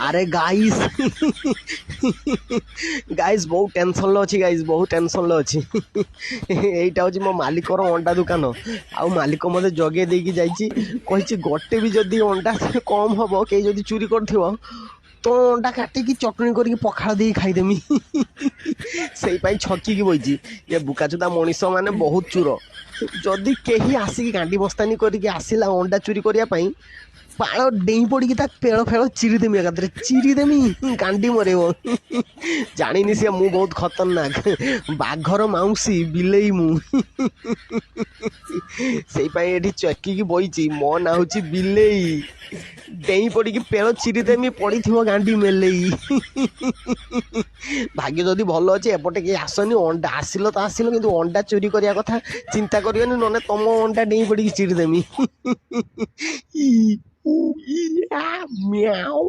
আরে guys guys ବହୁତ ଟେନସନ୍ରେ ଅଛି ଗାଇସ୍, ବହୁତ ଟେନସନ୍ରେ ଅଛି। ଏଇଟା ହେଉଛି ମୋ ମାଲିକର ଅଣ୍ଡା ଦୋକାନ। ଆଉ ମାଲିକ ମୋତେ ଜଗେଇ ଦେଇକି ଯାଇଛି, କହିଛି ଗୋଟେ ବି ଯଦି ଅଣ୍ଡା କମ୍ ହେବ, କେହି ଯଦି ଚୁରି କରିଥିବ ତ ଅଣ୍ଡା କାଟିକି ଚଟଣି କରିକି ପଖାଳ ଦେଇକି ଖାଇଦେମି। ସେଇପାଇଁ ଛକିକି ବଇଛି। ଏ ବୁକାଚୁଦା ମଣିଷ ମାନେ ବହୁତ ଚୁର। ଯଦି କେହି ଆସିକି ଗାଣ୍ଡି ବସ୍ତାନି କରିକି ଆସିଲା ଅଣ୍ଡା ଚୁରି କରିବା ପାଇଁ, ପାଳ ଡେଇଁ ପଡ଼ିକି ତା ପେଳ ଫେଳ ଚିରିଦେମି, ଏକାଥରେ ଚିରିଦେମି, ଗାଣ୍ଡି ମରେଇବ। ଜାଣିନି ସିଏ ମୁଁ ବହୁତ ଖତରନାକ, ବାଘର ମାଉସୀ ବିଲେଇ ମୁଁ। ସେଇପାଇଁ ଏଠି ଚକିକି ବଇଛି। ମୋ ନାଁ ହେଉଛି ବିଲେଇ। ଡେଇଁ ପଡ଼ିକି ପେଳ ଚିରିଦେମି, ପଡ଼ିଥିବ ଗାଣ୍ଡି ମେଲେଇ। ଭାଗ୍ୟ ଯଦି ଭଲ ଅଛି ଏପଟେ କେହି ଆସନି, ଅଣ୍ଡା ଆସିଲ ତ ଆସିଲ, କିନ୍ତୁ ଅଣ୍ଡା ଚୋରି କରିବା କଥା ଚିନ୍ତା କରିବନି, ନହେଲେ ତମ ଅଣ୍ଡା ଡେଇଁ ପଡ଼ିକି ଚିରିଦେମି। ମ୍ୟାଉ।